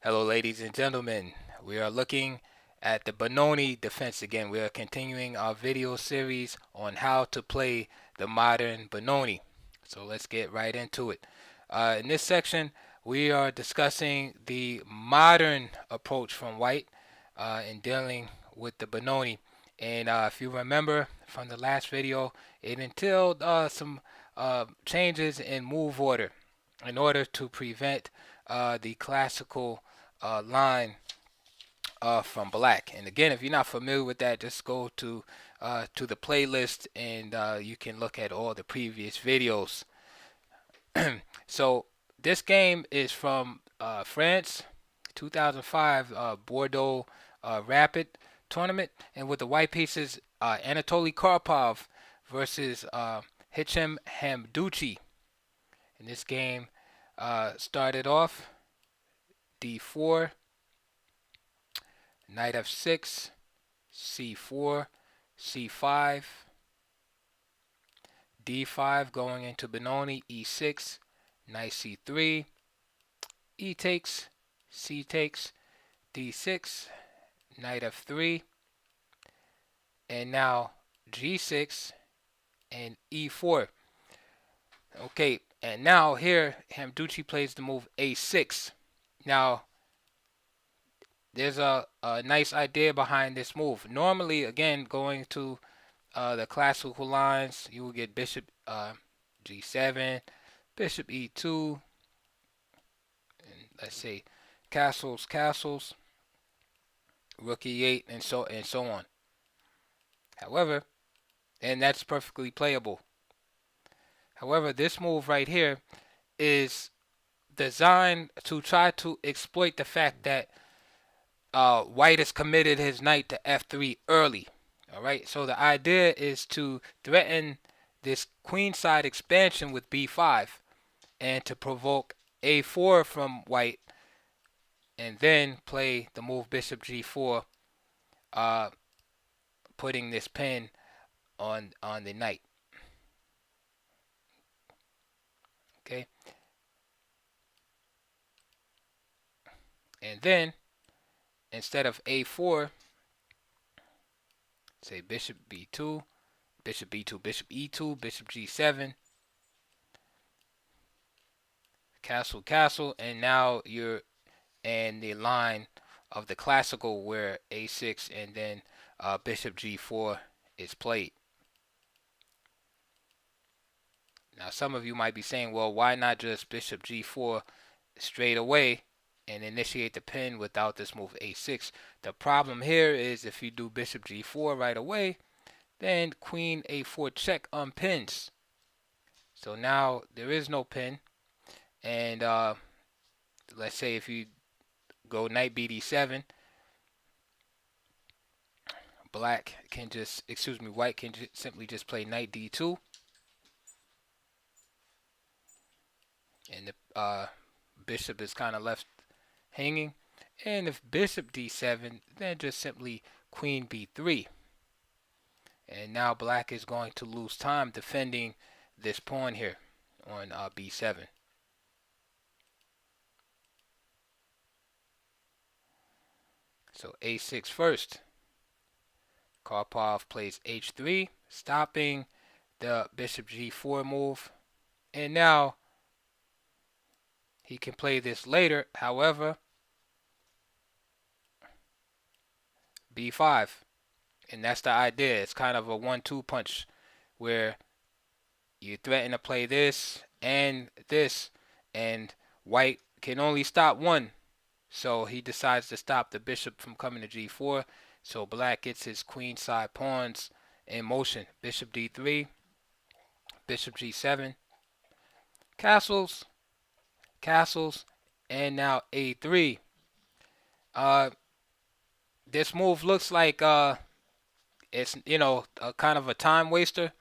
Hello, ladies and gentlemen. We are looking at the Benoni defense again. We are continuing our video series on how to play the modern Benoni. So let's get right into it. In this section, we are discussing the modern approach from White in dealing with the Benoni. And if you remember from the last video, it entailed some changes in move order in order to prevent the classical line from Black. And again, if you're not familiar with that, just go to the playlist and you can look at all the previous videos. So this game is from France, 2005 Bordeaux Rapid tournament, and with the white pieces, Anatoly Karpov versus Hichem Hamdouchi. And this game started off d4, knight f6, c4, c5, d5 going into Benoni, e6, knight c3, e takes, c takes, d6, knight f3, and now g6 and e4. Okay, and now here Hamdouchi plays the move a6. Now, there's a nice idea behind this move. Normally, again, going to the classical lines, you will get bishop g7, bishop e2, and let's say castles, rook e8, and so on. However, and that's perfectly playable. However, this move right here is designed to try to exploit the fact that White has committed his knight to f3 early. All right, so the idea is to threaten this queenside expansion with b5 and to provoke a4 from White, and then play the move bishop g4, putting this pin on the knight. Okay, and then instead of a4, say bishop b2, bishop b2, bishop e2, bishop g7, castle, and now you're in the line of the classical where a6 and then bishop g4 is played. Now some of you might be saying, well, why not just bishop g4 straight away and initiate the pin without this move a6? The problem here is if you do bishop g4 right away, then queen a4 check unpins. So now there is no pin, and let's say if you go knight bd7, White can just simply just play knight d2, and the bishop is kind of left hanging. And if bishop d7, then just simply queen b3. And now Black is going to lose time defending this pawn here on b7. So a6 first. Karpov plays h3, stopping the bishop g4 move. And now he can play this later. However, b5. And that's the idea. It's kind of a 1-2 punch where you threaten to play this, and White can only stop one. So he decides to stop the bishop from coming to g4. So Black gets his queenside pawns in motion. Bishop d3, bishop g7, castles, and now a3. This move looks like it's a kind of a time waster,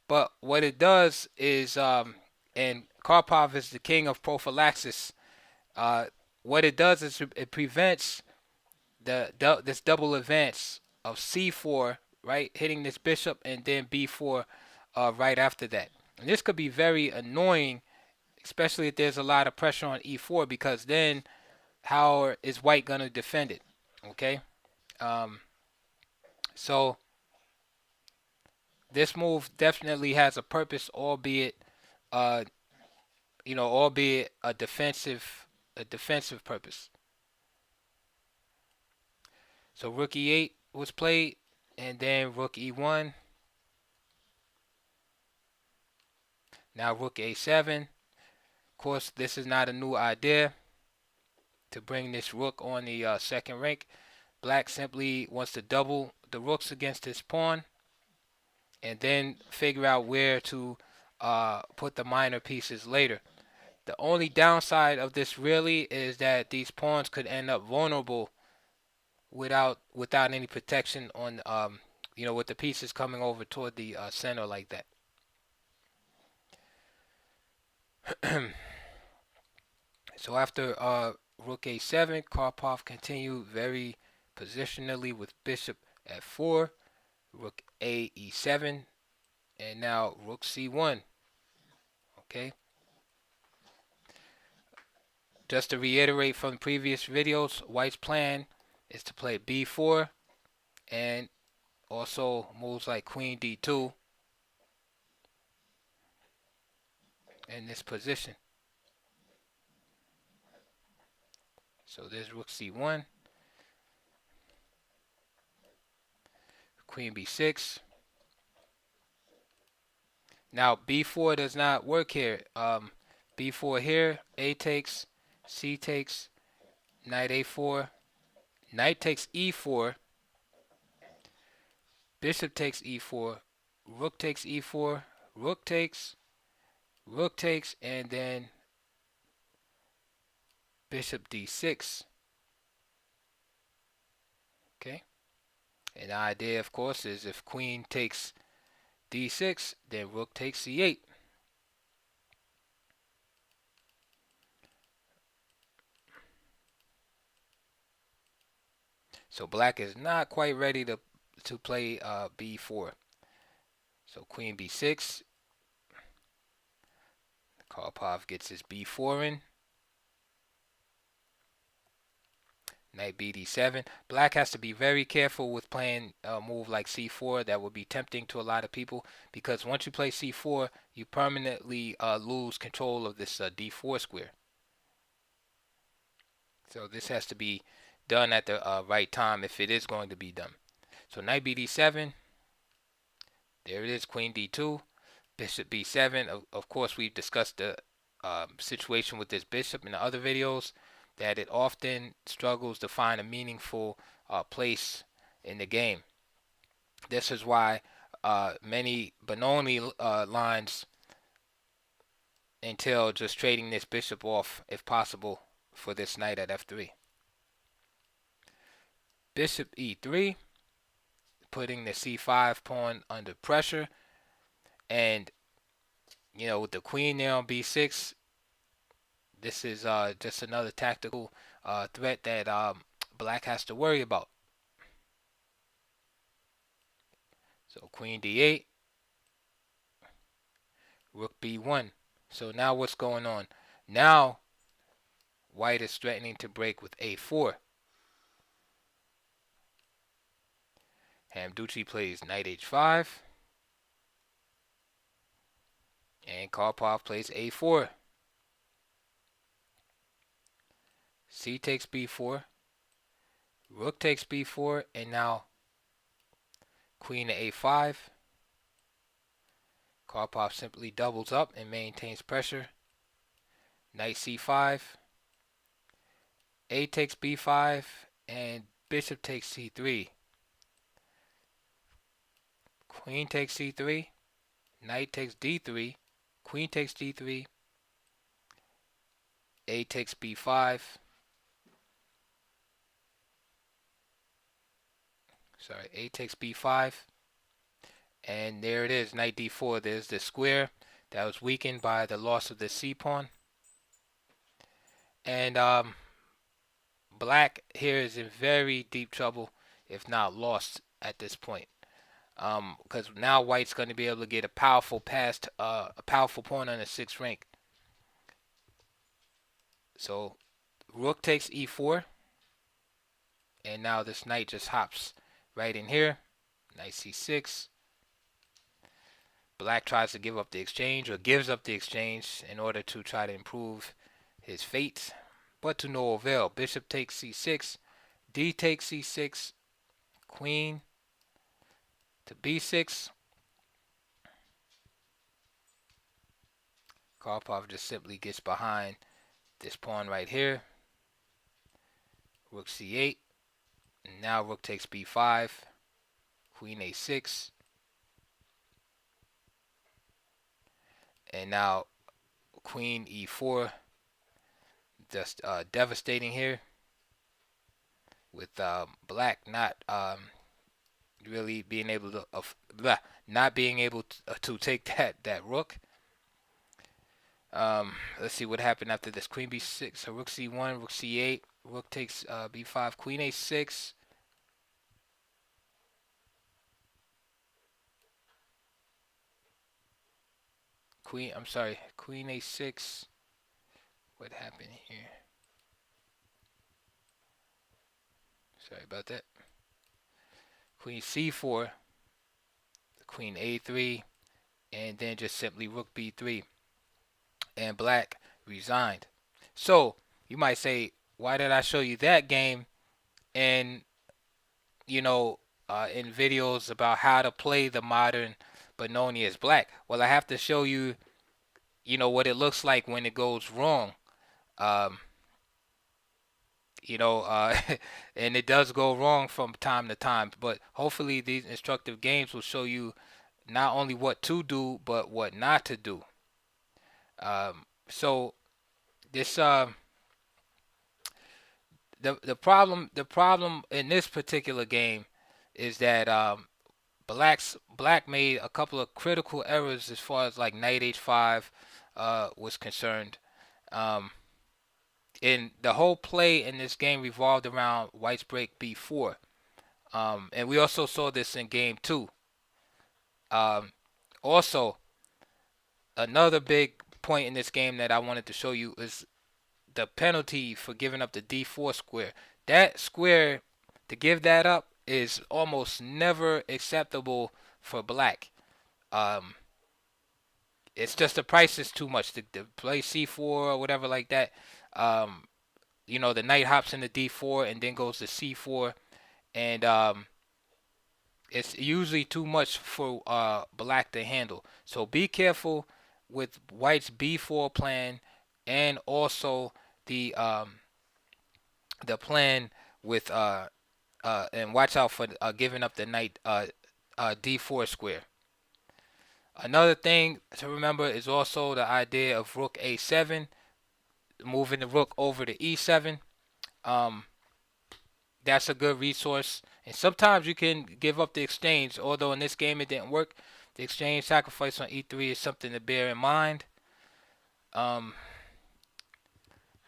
but what it does is, and Karpov is the king of prophylaxis. What it does is it prevents this double advance of c4, right, hitting this bishop, and then b4 right after that. And this could be very annoying, especially if there's a lot of pressure on e4, because then how is white going to defend it? Okay. Um, so this move definitely has a purpose, albeit, uh, albeit a defensive purpose. So rook e8 was played, and then rook e1. Now rook a7. Of course, this is not a new idea to bring this rook on the second rank. Black simply wants to double the rooks against his pawn, and then figure out where to put the minor pieces later. The only downside of this really is that these pawns could end up vulnerable without any protection on with the pieces coming over toward the center like that. So after rook a7, Karpov continued very positionally with bishop f4, rook a e7, and now rook c1. Okay. Just to reiterate from previous videos, white's plan is to play b4 and also moves like queen d2 in this position. So there's rook c1, queen b6. Now b4 does not work here. B4 here, a takes, c takes, knight a4, knight takes e4, bishop takes e4, rook takes e4, rook takes, and then bishop d6. Okay. And the idea, of course, is if queen takes d6, then rook takes c8. So black is not quite ready to play b4. So queen b6. Karpov gets his b4 in. Knight bd7. Black has to be very careful with playing a move like c4. That would be tempting to a lot of people, because once you play c4, you permanently lose control of this d4 square. So this has to be done at the right time if it is going to be done. So knight bd7. There it is, queen d2. Bishop b7. Of course, we've discussed the situation with this bishop in the other videos, that it often struggles to find a meaningful place in the game. This is why many Benoni lines entail just trading this bishop off if possible for this knight at f3. Bishop e3, putting the c5 pawn under pressure, and with the queen there on b6, this is just another tactical threat that black has to worry about. So queen d8, rook b1. So now what's going on? Now white is threatening to break with a4. Hamducci plays knight h5, and Karpov plays a4. C takes b4, rook takes b4, and now queen to a5. Karpov simply doubles up and maintains pressure. Knight c5, a takes b5, and bishop takes c3. Queen takes c3, knight takes d3, queen takes d3, a takes b5. Sorry, a takes b5. And there it is, knight d4. There's the square that was weakened by the loss of the c pawn. And black here is in very deep trouble, if not lost at this point. Because now white's going to be able to get a powerful pawn on the 6th rank. So rook takes e4, and now this knight just hops right in here. Knight c6. Black tries to give up the exchange, or gives up the exchange in order to try to improve his fate, but to no avail. Bishop takes c6, d takes c6, queen to b6. Karpov just simply gets behind this pawn right here. Rook c8. And now rook takes b5. Queen a6. And now queen e4. Just devastating here, with black not really being able to to take that rook. Let's see what happened after this. Queen b6, so rook c1, rook c8, rook takes b5, queen a6. Queen a6. What happened here? Sorry about that. Queen c4, queen a3, and then just simply rook b3. And black resigned. So you might say, why did I show you that game and in videos about how to play the modern Benoni as black? Well, I have to show you, what it looks like when it goes wrong. And it does go wrong from time to time. But hopefully these instructive games will show you not only what to do, but what not to do. So this the problem in this particular game is that black made a couple of critical errors as far as like knight h5 was concerned. And the whole play in this game revolved around white's break b4. And we also saw this in game 2. Also, another big point in this game that I wanted to show you is the penalty for giving up the d4 square. That square, to give that up, is almost never acceptable for black. It's just the price is too much to play c4 or whatever like that. The knight hops into d4 and then goes to c4, and it's usually too much for black to handle. So be careful with white's b4 plan, and also the plan with and watch out for giving up the knight d4 square. Another thing to remember is also the idea of rook a7, moving the rook over to e7. That's a good resource. And sometimes you can give up the exchange, although in this game it didn't work. The exchange sacrifice on e3 is something to bear in mind.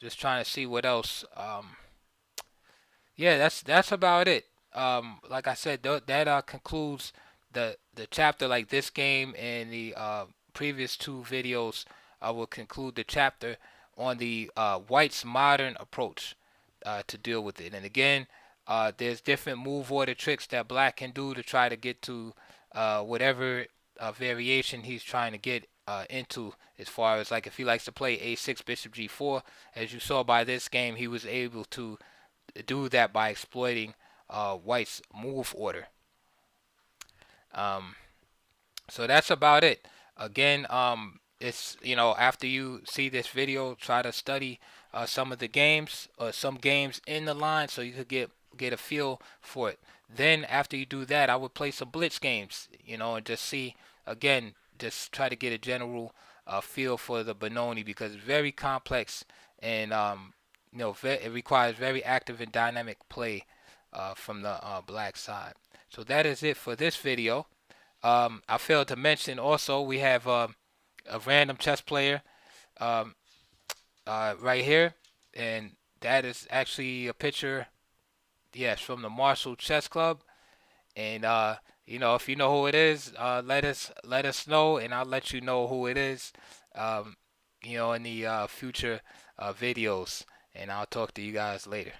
Just trying to see what else. Yeah, that's about it. Like I said, that concludes the chapter. Like this game and the previous 2 videos, I will conclude the chapter on the white's modern approach to deal with it. And again, there's different move order tricks that black can do to try to get to whatever variation he's trying to get into, as far as like if he likes to play a6 bishop g4. As you saw by this game, he was able to do that by exploiting white's move order. So that's about it. Again, it's after you see this video, try to study some of the games, or some games in the line, so you could get a feel for it. Then after you do that, I would play some blitz games, and just see, again, just try to get a general feel for the Benoni, because it's very complex, and it requires very active and dynamic play from the black side. So that is it for this video. I failed to mention also, we have a random chess player right here, and that is actually a picture, yes, from the Marshall Chess Club. And if you know who it is, let us know, and I'll let you know who it is, in the future videos. and I'll talk to you guys later.